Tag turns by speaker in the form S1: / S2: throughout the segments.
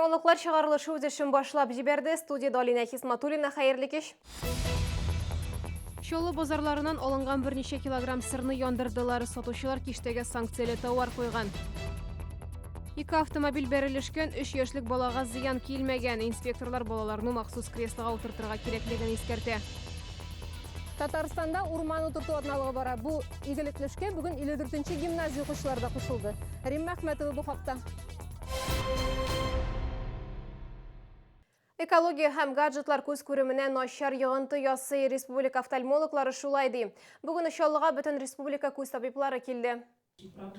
S1: Яңалыклар чыгарылышы үз эшен башлап җибәрде. Студияда Алина Хисматуллина, хәерле кич. Чолы базарларынан алынган берничә килограмм сырны яндырдылар. Сатучылар киштәге санкцияле товар куйган. Ике автомобиль бәрелешкән, 3 яшьлек балага зыян килмәгән. Инспекторлар балаларны махсус креслога утыртырга кирәклеген искәртә. Татарстанда урман утырту атналыгы бара. Бу игелекле эшкә бүген 54-нче гимназия укучылары да кушылды. Римма Әхмәтова бу хакта. Экология һәм гаджетлар күз күременә начар йогынты ясый. Республика офтальмологлары шулай ди. Бүген иншаллага бөтен республика күз табиблары килде.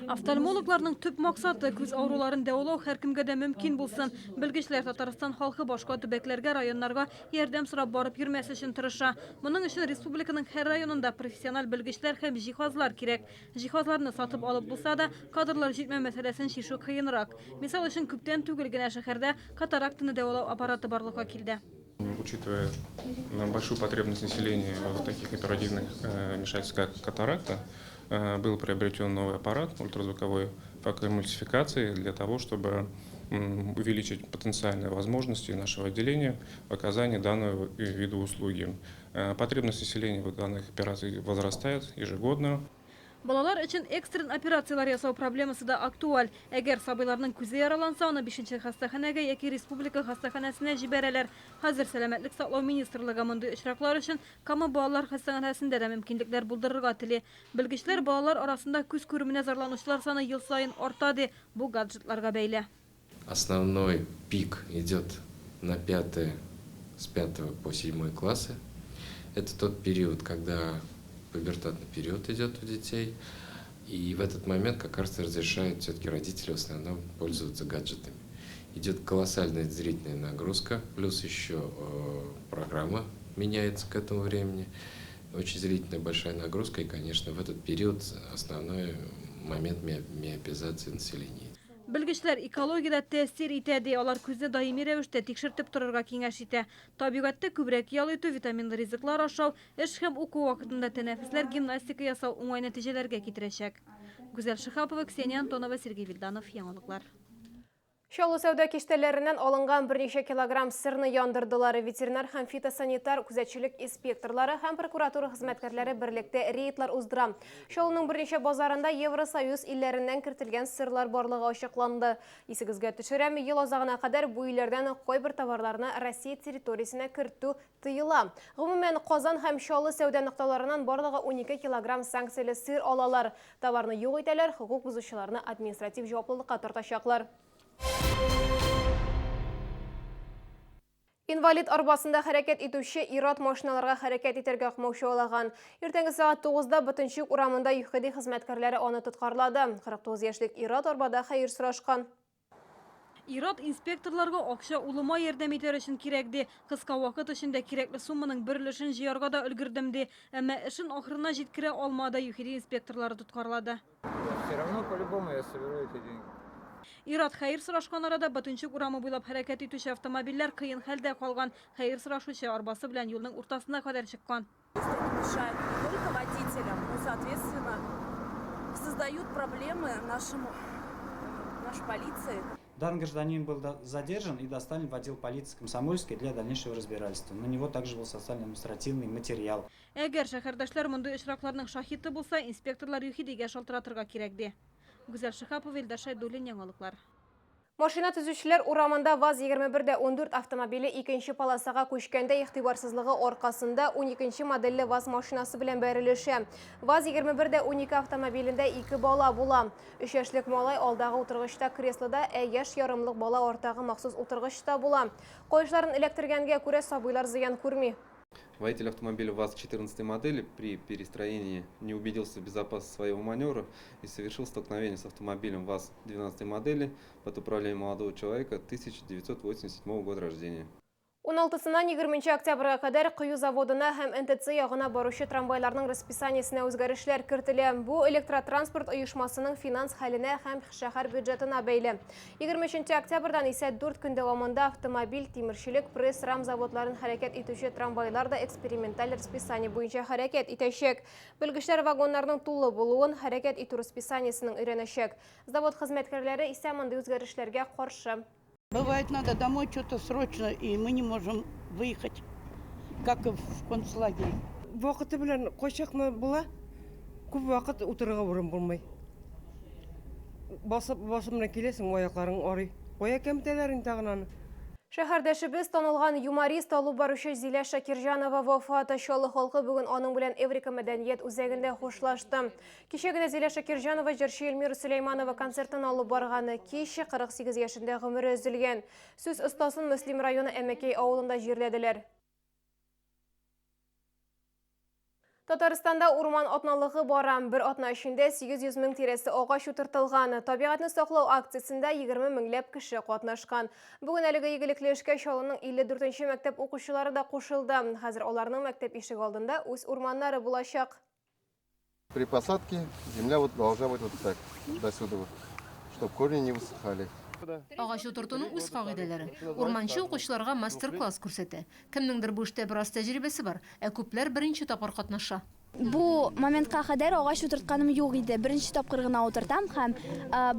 S2: Офтальмологларның төп максаты күз ауруларын дәвалау һәркемгә дә мөмкин булсын. Белгечләр Татарстан халкы башка төбәкләргә, районнарга ярдәм сорап барып йөрмәс өчен тырыша. Моның өчен республиканың һәр районында профессиональ белгечләр һәм җиһазлар кирәк. Җиһазларны сатып алып булса да, кадрлар җитмәү мәсьәләсен чишү кыенрак. Мисал өчен күптән түгел генә шәһәрдә катарактаны дәвалау аппараты барлыкка килде.
S3: Учитывая большую потребность населения в таких оперативных вмешательствах, как катаракта, был приобретен новый аппарат ультразвуковой фотоэмульсификации для того, чтобы увеличить потенциальные возможности нашего отделения в оказании данного вида услуги. Потребность населения в данных операциях возрастает ежегодно.
S2: Балалар өчен экстрен операциялар ясау проблемасы да актуаль. Әгәр сабыйларның күзе яраланса, аны 5-нче хастаханәгә яки республика хастаханәсенә җибәрәләр. Хәзер сәламәтлек саклау министрлыгы мондый очраклар өчен Кама балалар хастаханәсендә дә мөмкинлекләр булдырырга тели. Белгечләр балалар арасында күз күременә зарланучылар саны ел саен арта ди. Бу гаджетларга бәйле.
S4: Основной пик идет на с 5 по 7 классы. Это тот период, когда пубертатный период идет у детей. И в этот момент как раз разрешают все-таки родители в основном пользоваться гаджетами. Идет колоссальная зрительная нагрузка, плюс еще программа меняется к этому времени. Очень зрительная большая нагрузка, и, конечно, в этот период основной момент миопизации населения.
S2: Белгечләр экологиядә тәэсир итә ди. Алар күзне даими рәвештә тикшертеп торырга киңәш итә. Табигатьтә күбрәк ял итү, витаминлы ризыклар ашау, эш һәм уку вакытында тәнәфесләр, гимнастика ясау уңай нәтиҗәләргә китерәчәк. Гүзәл Шихапова, Ксения Антонова, Сергей Вильданов, Яңалыклар.
S1: Чаллы сәүдә киштәләреннән алынган берничә килограмм сырны яндырдылар. Ветеринар һәм фитосанитар күзәтчелек инспекторлары һәм прокуратура хезмәткәрләре берлектә рейдлар уздыра. Чаллының берничә базарында Евросоюз илләреннән кертелгән сырлар барлыгы ачыкланды. Исегезгә төшерәм, ел азагына кадәр бу илләрдән кайбер товарларны Россия территориясенә кертү тыела. Гомумән, Казан һәм Чаллы сәүдә нокталарынан барлыгы 12 килограмм санкцияле сыр алалар. Товарны юк итәләр, хокук бузучыларны административ җаваплылыкка тартачаклар. Инвалид арбасында хәрәкәт итүче ир-ат машиналарга хәрәкәт итәргә кумаучылаган. Иртәнге саат 9-да Бөтенчек урамында ЮХД хезмәткәрләре аны тоткарлады. 49 яшьлек ир-ат арбада хәер сорашкан.
S2: Ир-ат инспекторларга акча улыма ярдәм итәр өчен кирәк ди. Кыска вакыт эчендә кирәкле сумманың бер өлешен җыярга да өлгердем ди. Әмма эшен ахырына җиткерә алмады, ЮХД инспекторлары тоткарлады.
S5: Все равно по-любому я соберу эти деньги.
S2: Ир-ат хәер сорашкан арада Бөтенчек урамы буйлап хәрәкәт итүче автомобильләр кыен хәлдә калган. Хәер сорашучы арбасы белән юлның уртасына кадәр чыккан.
S6: Мешают не только водителям, но, соответственно, создают проблемы нашей полиции.
S7: Данный гражданин был задержан и доставлен в отдел полиции Комсомольской для дальнейшего разбирательства. На него также был составлен административный материал.
S2: Әгәр шәһәрдәшләр мондый очракларның шаһиты булса, инспекторлар ЮХДгә шалтыратырга кирәк ди. Гүзәл Шихапова, Илдар Шайдуллин, Яңалыклар.
S1: Машина төзүчеләр урамында ВАЗ-21-14 автомобиле икенче полосага күчкәндә игътибарсызлыгы аркасында 12 модельле ВАЗ машинасы белән бәрелешә. ВАЗ-21-12 автомобилендә 2 бала була. 3 яшьлек малай алдагы утыргычта креслода, яшь ярымлык бала артагы махсус утыргычта була. Коешларын электергәнгә күрә сабыйлар зыян күрми.
S8: Водитель автомобиля ВАЗ-14 модели при перестроении не убедился в безопасности своего маневра и совершил столкновение с автомобилем ВАЗ-12 модели под управлением молодого человека 1987 года рождения.
S1: 16-сынан 20 октябрьгә кадәр кыю заводына һәм НТЦ ягына баручы трамвайларның расписаниесенә үзгәрешләр кертелә. Бу электротранспорт оешмасының финанс хәленә һәм шәһәр бюджетына бәйле. 23 октябрьдан исә 4 көн дәвамында автомобиль, тимерчелек, пресс, рам заводларын хәрәкәт итүче трамвайлар да эксперименталь расписание буенча хәрәкәт итәчәк. Белгечләр вагоннарның тулы булуын хәрәкәт итү расписаниесенең өйрәнәчәк. Завод хезмәткәрләре исә мондый үзгәрешләргә каршы.
S9: Бывает, надо домой что-то срочно, и мы не можем выехать, как и в концлагере.
S10: Вакыты белән кайчакны була, күп вакыт утырырга урын булмый. Басып менән киләсең, аякларың арый. Кая кемтәләр инде тагын.
S1: Шәһәрдәшебез танылган юморист алып баручы Зилә Шакирҗанова вафаты чаллы халкы бүген аның белән Эврика мәдәният үзәгендә хушлашты. Кичә генә Зилә Шакирҗанова җырчы Эльмира Сөләйманова концертын алып барганы кичә 48 яшендә гомере өзелгән. Сүз остасын Мөслим районы Әмәкәй авылында җирләделәр. Татарстанда урман атналыгы бара. Бер атна эчендә 800 мең тирәсе агач утыртылган. Табигатьне саклау акциясендә 20 меңләп кеше катнашкан. Бүген әлеге игелекле эшкә Чаллының 54нче мәктәп укучылары да кушылды. Хәзер аларның мәктәп ишеге алдында үз урманнары булачак.
S11: При посадке земля вот должна быть вот так, до сюда вот, чтобы корни не высыхали.
S12: Агач утыртуның үз кагыйдәләре. Урманчы укучыларга мастер-класс күрсәтә. Кемнеңдер бу эштә бераз тәҗрибәсе бар, ә күпләр беренче тапкыр катнаша.
S13: Бу моментка кадәр агач утыртканым юк иде. Беренче тапкыр гына утыртам һәм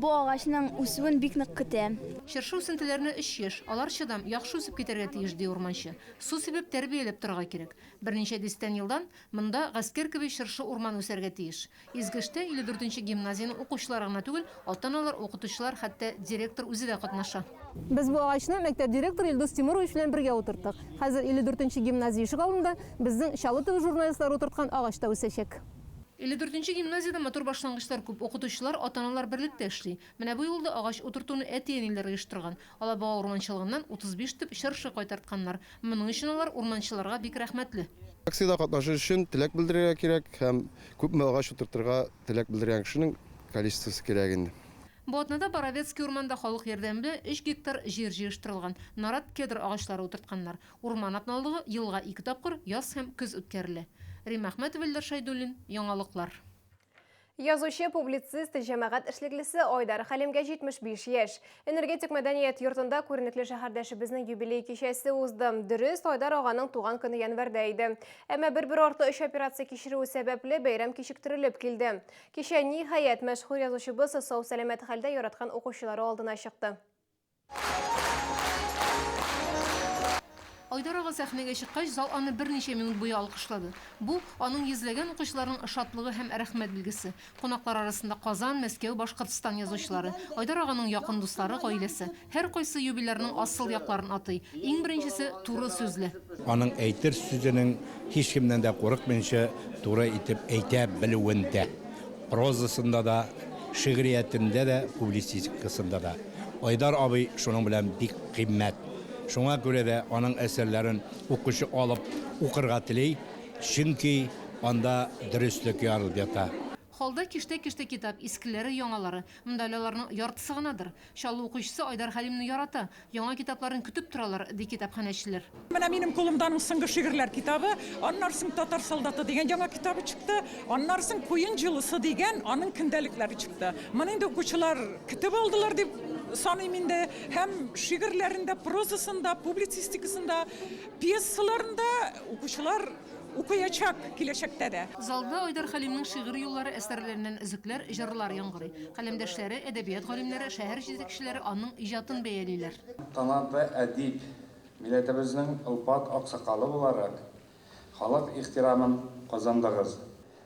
S13: бу агачның үсүен бик нык көтәм.
S12: Чыршы үсентеләрне 3 яшь, алар чыдам, яхшы үсеп китәргә тиеш ди урманчы. Су сибеп тәрбияләп торырга кирәк. Берничә дистән елдан монда гаскәр кеби чыршы урман үсәргә тиеш. Изгештә 54нче гимназияның укучылары гына түгел, ата-аналар, укытучылар, хәтта директор үзе дә катнаша.
S2: Без бу агачны мәктәп директоры Илдус Тимурович белән бергә утырттык. Хәзер 54нче гимназия ишек алдында безнең Чаллы ТВ журналистлары утырткан агачта үсәчәк.
S12: 54нче гимназиядә матур башлангычлар күп, укытучылар, ата-аналар берлектә эшли. Менә бу юлда агач утыртуны әти-әниләр оештырган. Алаба урманчылыгыннан 35 төп чыршы кайтартканнар. Моның өчен алар урманчыларга бик рәхмәтле.
S11: Акциядә катнашыр өчен теләк белдерергә кирәк һәм күпме агач утыртырга теләк белдергән кешенең количествосы кирәк инде.
S12: Бу атнада Боровецкий урманда халык ярдәмендә 3 гектар җир җыештырылган. Нарат кедр агачлары утыртканнар. Урман атналыгы елга 2 тапкыр яз һәм көз үткәрелә. Рим Әхмәтов, Илдар Шайдуллин, Яңалыклар.
S1: Язучы, публицист, җәмәгать эшлеклесе Айдар Хәлимгә 75 яшь. Энергетик мәдәният йортында күренекле шәһәрдәшебезнең юбилей кичәсе узды. Дөрес, Айдар аганың туган көне январьдә иде. Әмма бер арты 3 операция кичерүе сәбәпле бәйрәм кичектерелеп килде. Кичә ниһаять мәшһүр язучыбыз сау-сәламәт хәлдә яраткан укучылары алдына чыкты.
S12: Айдар ага сәхнәгә чыккач, зал аны берничә минут буе алкышлады. Бу аның йөзләгән укучыларның шатлыгы һәм рәхмәт билгесе. Кунаклар арасында Казан, Мәскәү, Башкортстан язучылары, Айдар аганың якын дуслары, гаиләсе, һәр кайсы юбилярның асыл якларын атый. Иң беренчесе туры сүзле.
S14: Аның әйтер сүзенең һич кемнән дә курыкмыйча туры итеп әйтә белүендә. Прозасында да, шигъриятендә дә, публицистикасында да. Айдар абый шуның белән бик кыйммәт. Шуңа күрә дә аның әсәрләрен укучы алып укырга тели, чөнки анда дөрестлек ярылып ята.
S12: Халда киштә-киштә китап, искеләре, яңалары. Монда аларның яртысы гынадыр. Чаллы укучысы Айдар Хәлимне ярата. Яңа китапларын көтеп торалар, ди китапханәчеләр.
S15: Менә минем кулымдан соңгы шигырьләр китабы, аннан соң Татар солдаты дигән яңа китабы чыкты. Аннан соң Куен җылысы дигән аның көндәлекләре чыкты. Моны инде укучылар көтеп алдылар дип саныйм инде. Һәм шигырьләрендә, прозасында, публицистикасында, пьесаларында укучылар укыячак киләчәктә дә.
S12: Залда Айдар Хәлимнең шигырь юллары әсәрләреннән өзекләр, җырлар яңгырый. Каләмдәшләре, әдәбият галимнәре, шәһәр җитәкчеләре аның иҗатын бәялиләр.
S16: Талантлы әдип, милләтебезнең ылпат аксакалы буларак, халык ихтирамын казандыгыз.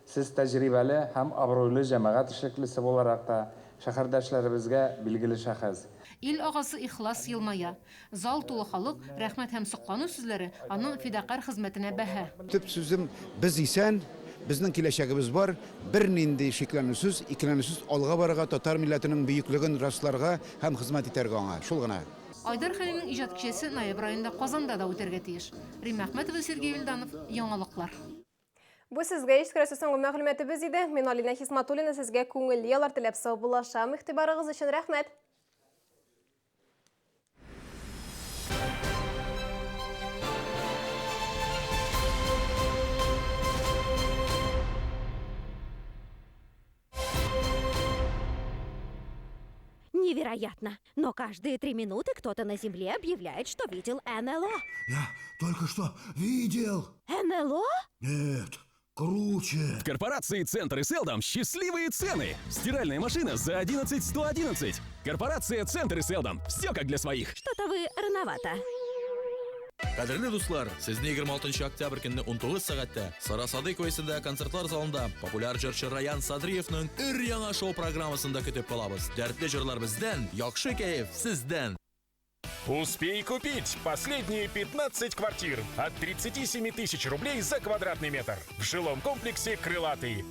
S16: Сез тәҗрибәле һәм абруйлы җәмәгать эшлеклесе буларак та шәһәрдәшләребезгә билгеле шәхес.
S12: Ил агасы ихлас елмая. Зал тулы халык, рәхмәт һәм соклану сүзләре аның фидакар хезмәтенә бәһа.
S17: Төп сүзем без исән, безнең киләчәгебез бар. Бер нинди шикләнүсез, икеләнүсез алга барырга, татар милләтенең бөеклеген расларга һәм хезмәт итәргә аңа. Шул гына.
S12: Айдар Хәлимнең иҗат кичәсе ноябрь айында Казанда да үтәргә тиеш. Рим Әхмәтов, Сергей Вильданов, Яңалыклар.
S1: Бу сезгә ишкерәсе соңгы мәгълүматыбыз иде. Мин Алина Хисматуллина сезгә күңелле яллар теләп саубуллашам. Игътибарыгыз өчен рәхмәт.
S18: Невероятно, но каждые 3 минуты кто-то на Земле объявляет, что видел НЛО.
S19: Я только что видел.
S18: НЛО?
S19: Нет, Круче!
S20: В корпорации «Центр» и «Селдом» счастливые цены. Стиральная машина за 11 111. Корпорация «Центр» и «Селдом». Все как для своих.
S18: Что-то вы рановато.
S21: Кадерле дуслар, сезне 26 октябрь көнне 19 сәгатьтә Сарасады көйсендә концертлар залында популяр җырчы Раян Садриевның өр-яңа шоу программасында көтеп калабыз. Дәртле җырлар бездән, яхшы кәеф сездән.
S22: Успей купить последние 15 квартир от 37 тысяч рублей за квадратный метр в жилом комплексе «Крылатый».